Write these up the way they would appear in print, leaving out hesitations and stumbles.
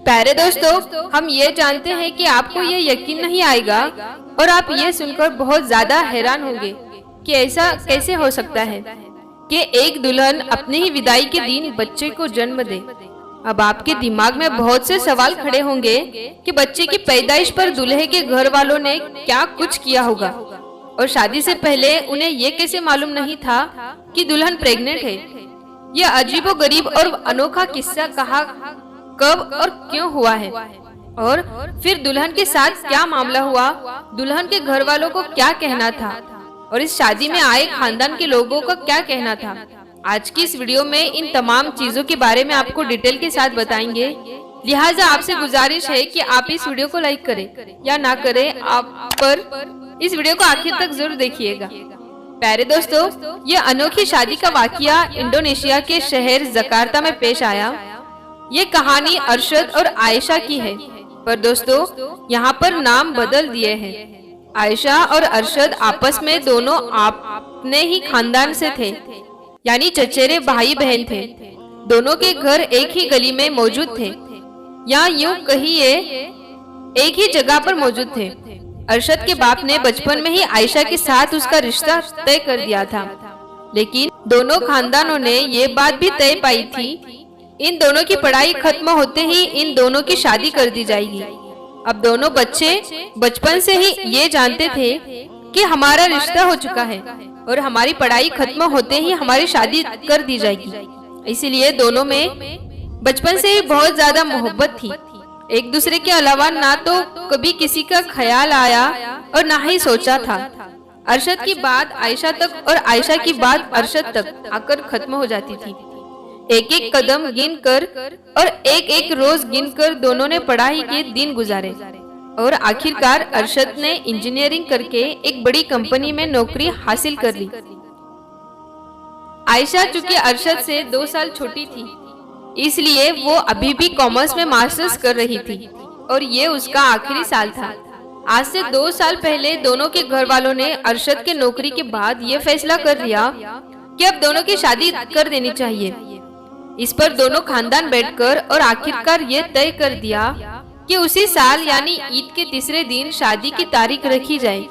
प्यारे दोस्तों, हम ये जानते हैं कि आपको ये यकीन नहीं आएगा और आप ये सुनकर बहुत ज्यादा हैरान होंगे कि ऐसा कैसे हो सकता है कि एक दुल्हन अपने ही विदाई के दिन बच्चे को जन्म दे। अब आपके दिमाग में बहुत से सवाल खड़े होंगे कि बच्चे की पैदाइश पर दूल्हे के घर वालों ने क्या कुछ किया होगा और शादी से पहले उन्हें ये कैसे मालूम नहीं था कि दुल्हन प्रेग्नेंट है। यह अजीबोगरीब और अनोखा किस्सा कहाँ, कब और क्यों हुआ है और फिर दुल्हन के साथ क्या मामला हुआ, दुल्हन के घर वालों को क्या कहना था और इस शादी में आए खानदान के लोगों का क्या कहना था। आज की इस वीडियो में इन तमाम चीजों के बारे में आपको डिटेल के साथ बताएंगे। लिहाजा आपसे गुजारिश है कि आप इस वीडियो को लाइक करें या ना करें, आप पर इस वीडियो को आखिर तक जरूर देखिएगा। प्यारे दोस्तों, ये अनोखी शादी का वाकया इंडोनेशिया के शहर जकार्ता में पेश आया। ये कहानी अरशद और आयशा की है, पर दोस्तों यहाँ पर नाम बदल दिए हैं। आयशा और अरशद आपस में दोनों अपने ही खानदान से थे, यानी चचेरे भाई बहन थे। दोनों के घर एक ही गली में मौजूद थे, या यूं कहिए एक ही जगह पर मौजूद थे। अरशद के बाप ने बचपन में ही आयशा के साथ उसका रिश्ता तय कर दिया था, लेकिन दोनों खानदानों ने ये बात भी तय पाई थी इन दोनों की पढ़ाई खत्म होते ही इन दोनों की शादी कर दी जाएगी। अब दोनों बच्चे बचपन से ही ये जानते थे कि हमारा रिश्ता हो चुका है और हमारी पढ़ाई खत्म होते ही हमारी शादी कर दी जाएगी। इसीलिए दोनों में बचपन से ही बहुत ज्यादा मोहब्बत थी। एक दूसरे के अलावा ना तो कभी किसी का ख्याल आया और ना ही सोचा था। अरशद की बात आयशा तक और आयशा की बात अरशद तक आकर खत्म हो जाती थी। एक एक कदम गिनकर और एक एक रोज गिनकर दोनों ने पढ़ाई के दिन गुजारे और आखिरकार अरशद ने इंजीनियरिंग करके एक बड़ी कंपनी में नौकरी हासिल कर ली। आयशा चूंकि अरशद से 2 साल छोटी थी, इसलिए वो अभी भी कॉमर्स में मास्टर्स कर रही थी और ये उसका आखिरी साल था। आज से 2 साल पहले दोनों के घर वालों ने अरशद के नौकरी के बाद ये फैसला कर लिया कि अब दोनों की शादी कर देनी चाहिए। इस पर दोनों खानदान बैठकर और आखिरकार ये तय कर दिया कि उसी साल यानी ईद के तीसरे दिन शादी की तारीख रखी जाए।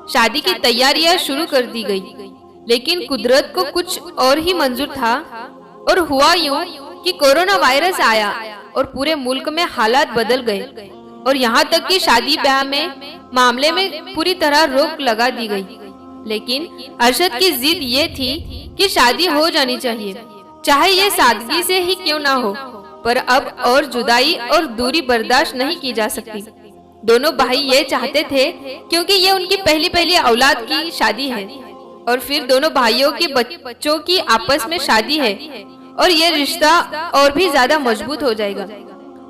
शादी की तैयारियां शुरू कर दी गई, लेकिन कुदरत को कुछ और ही मंजूर था और हुआ यूं कि कोरोना वायरस आया और पूरे मुल्क में हालात बदल गए और यहाँ तक कि शादी ब्याह में मामले में पूरी तरह रोक लगा दी गई। लेकिन अरशद की जिद ये थी कि शादी हो जानी चाहिए, चाहे ये सादगी से ही क्यों ना हो, पर अब और जुदाई और दूरी बर्दाश्त नहीं की जा सकती। दोनों भाई ये चाहते थे क्योंकि ये उनकी पहली औलाद की शादी है और फिर दोनों भाइयों के बच्चों की आपस में शादी है और ये रिश्ता और भी ज्यादा मजबूत हो जाएगा।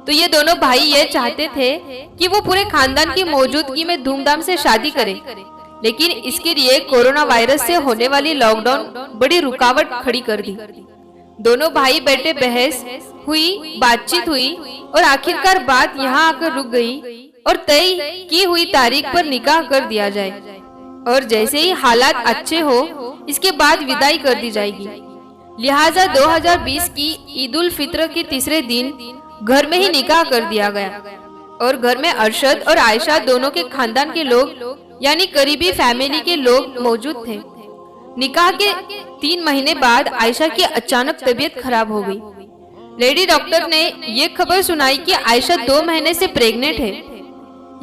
तो ये दोनों भाई ये चाहते थे कि वो पूरे खानदान की मौजूदगी में धूमधाम से शादी करें, लेकिन इसके लिए कोरोना वायरस से होने वाली लॉकडाउन बड़ी रुकावट खड़ी कर दी। दोनों भाई बैठे बहस हुई, बातचीत हुई और आखिरकार बात यहाँ आकर रुक गई और तय की हुई तारीख पर निकाह कर दिया जाए और जैसे ही हालात अच्छे हो इसके बाद विदाई कर दी जाएगी। लिहाजा 2020 की ईद उल फित्र के तीसरे दिन घर में ही निकाह कर दिया गया और घर में अरशद और आयशा दोनों के खानदान के लोग यानी करीबी फैमिली के लोग मौजूद थे। निकाह के 3 महीने बाद आयशा की अचानक तबीयत खराब हो गई। लेडी डॉक्टर ने ये खबर सुनाई कि आयशा 2 महीने से प्रेग्नेंट है।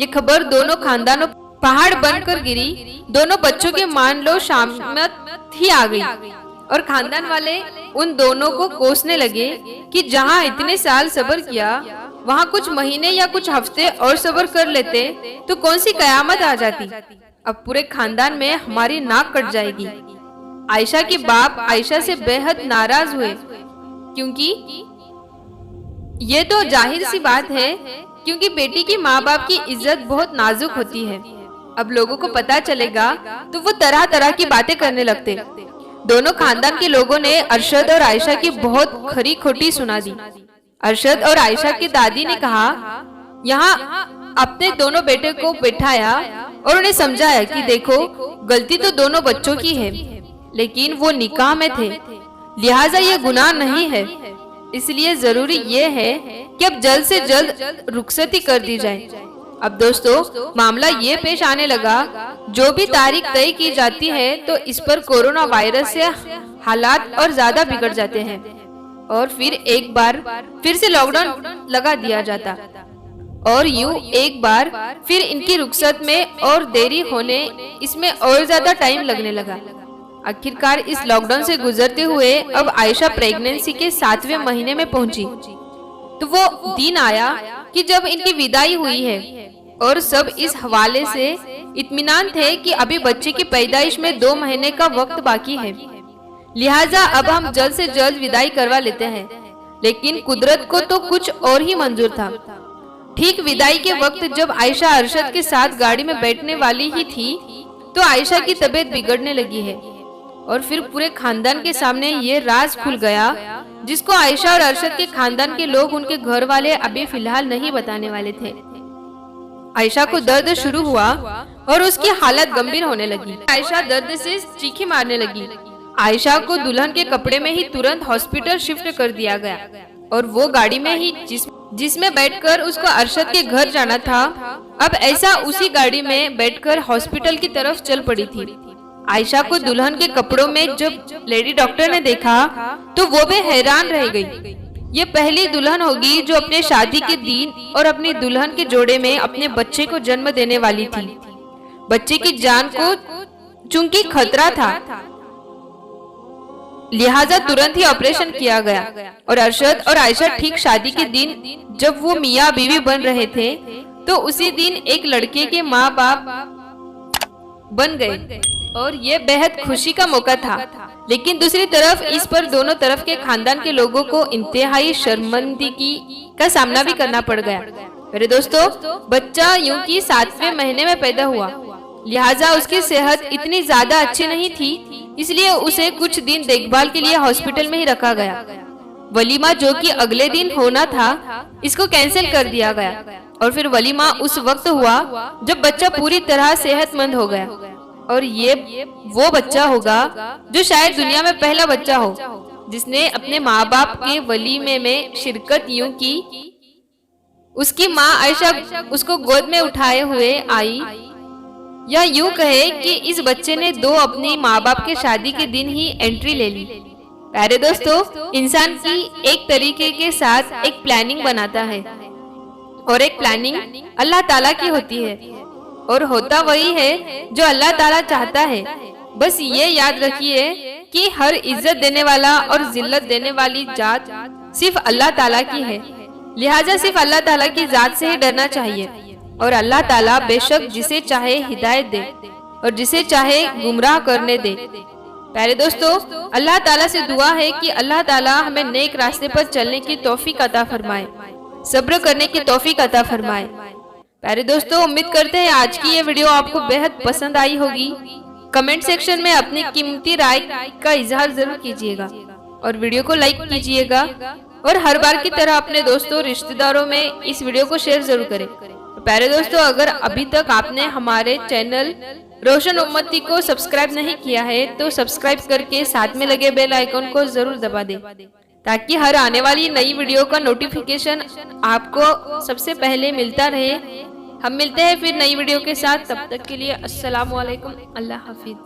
ये खबर दोनों खानदानों पहाड़ बनकर गिरी। दोनों बच्चों के मान लो शामत ही आ गई और खानदान वाले उन दोनों को कोसने लगे कि जहाँ इतने साल सब्र किया वहाँ कुछ महीने या कुछ हफ्ते और सब्र कर लेते तो कौन सी कयामत आ जाती। अब पूरे खानदान में हमारी नाक कट जाएगी। आयशा के बाप आयशा से बेहद नाराज हुए, क्योंकि ये तो जाहिर सी बात है क्योंकि बेटी की माँ बाप की इज्जत बहुत नाजुक होती है। अब लोगों को पता चलेगा तो वो तरह तरह की बातें करने लगते। दोनों खानदान के लोगों ने अरशद और आयशा की बहुत खरी खोटी सुना दी। अरशद और आयशा की दादी ने कहा, यहाँ अपने दोनों बेटे को बैठाया और उन्हें समझाया कि देखो गलती तो दोनों बच्चों की है, लेकिन वो निकाह में थे, लिहाजा ये गुनाह नहीं है। इसलिए जरूरी ये है कि अब जल्द से जल्द रुखसती कर दी जाए। अब दोस्तों मामला ये पेश आने लगा, जो भी तारीख तय की जाती है तो इस पर कोरोना वायरस से हालात और ज्यादा बिगड़ जाते हैं और फिर एक बार फिर से लॉकडाउन लगा दिया जाता और यूं एक बार फिर इनकी रुखसत में और देरी होने, इसमें और ज्यादा टाइम लगने लगा। आखिरकार इस लॉकडाउन से गुजरते हुए अब आयशा प्रेगनेंसी के 7वें महीने में पहुंची तो वो दिन आया कि जब इनकी विदाई हुई है और सब इस हवाले से इत्मीनान थे कि अभी बच्चे की पैदाइश में 2 महीने का वक्त बाकी है, लिहाजा अब हम जल्द से जल्द विदाई करवा लेते हैं। लेकिन कुदरत को तो कुछ और ही मंजूर था। ठीक विदाई के वक्त जब आयशा अरशद के साथ गाड़ी में बैठने वाली ही थी तो आयशा की तबीयत बिगड़ने लगी है और फिर पूरे खानदान के सामने ये राज खुल गया जिसको आयशा और अरशद के खानदान के लोग, उनके घर वाले अभी फिलहाल नहीं बताने वाले थे। आयशा को दर्द शुरू हुआ और उसकी हालत गंभीर होने लगी। आयशा दर्द से चीखें मारने लगी। आयशा को दुल्हन के कपड़े में ही तुरंत हॉस्पिटल शिफ्ट कर दिया गया और वो गाड़ी में ही जिसमें बैठकर उसको अरशद के घर जाना था, अब ऐसा उसी गाड़ी में बैठकर हॉस्पिटल की तरफ चल पड़ी थी। आयशा को दुल्हन के कपड़ों में जब लेडी डॉक्टर ने देखा तो वो भी हैरान रह गई। ये पहली दुल्हन होगी जो अपने शादी के दिन और अपनी दुल्हन के जोड़े में अपने बच्चे को जन्म देने वाली थी। बच्चे की जान को चूंकि खतरा था, लिहाजा तुरंत ही ऑपरेशन किया गया और अरशद और आयशा ठीक शादी के दिन जब वो मियाँ बीवी बन रहे थे तो उसी दिन एक लड़के के माँ बाप बन गए और ये बेहद खुशी का मौका था। लेकिन दूसरी तरफ इस पर दोनों तरफ के खानदान के लोगों को इंतहाई शर्मिंदगी का सामना भी करना पड़ गया। मेरे दोस्तों, बच्चा यूं कि 7वें महीने में पैदा हुआ, लिहाजा उसकी सेहत इतनी ज्यादा अच्छी नहीं थी, इसलिए उसे कुछ दिन देखभाल के लिए हॉस्पिटल में ही रखा गया। वलीमा जो कि अगले दिन होना था, इसको कैंसिल कर दिया गया और फिर वलीमा उस वक्त हुआ जब बच्चा पूरी तरह सेहतमंद हो गया और ये वो बच्चा होगा जो शायद दुनिया में पहला बच्चा हो जिसने अपने माँ बाप के वलीमे में शिरकत यूं की। उसकी माँ आयशा उसको गोद में उठाए हुए आई, या यूं कहे कि इस बच्चे ने 2 अपनी माँ बाप के शादी के दिन ही एंट्री ले ली। प्यारे दोस्तों, इंसान की एक तरीके के साथ एक प्लानिंग बनाता है और एक प्लानिंग अल्लाह ताला की होती है और होता वही है जो अल्लाह ताला चाहता है। बस ये याद रखिए कि हर इज्जत देने वाला और जिल्लत देने वाली जात सिर्फ अल्लाह ताला की है, लिहाजा सिर्फ अल्लाह ताला की जात से ही डरना चाहिए और अल्लाह ताला बेशक जिसे चाहे हिदायत दे और जिसे चाहे गुमराह करने दे। प्यारे दोस्तों, अल्लाह ताला से दुआ है कि अल्लाह ताला हमें नेक रास्ते पर चलने की तौफीक अता फरमाए, सब्र करने की तौफीक अता फरमाए। प्यारे दोस्तों, उम्मीद करते हैं आज की ये वीडियो आपको बेहद पसंद आई होगी। कमेंट सेक्शन में अपनी कीमती राय का इजहार जरूर कीजिएगा और वीडियो को लाइक कीजिएगा और हर बार की तरह अपने दोस्तों रिश्तेदारों में इस वीडियो को शेयर जरूर करें। प्यारे दोस्तों, अगर अभी तक आपने हमारे चैनल रोशन उम्मती को सब्सक्राइब नहीं किया है तो सब्सक्राइब करके साथ में लगे बेल आइकन को जरूर दबा दें ताकि हर आने वाली नई वीडियो का नोटिफिकेशन आपको सबसे पहले मिलता रहे। हम मिलते हैं फिर नई वीडियो के साथ, तब तक के लिए अस्सलाम वालेकुम, अल्लाह हाफिज।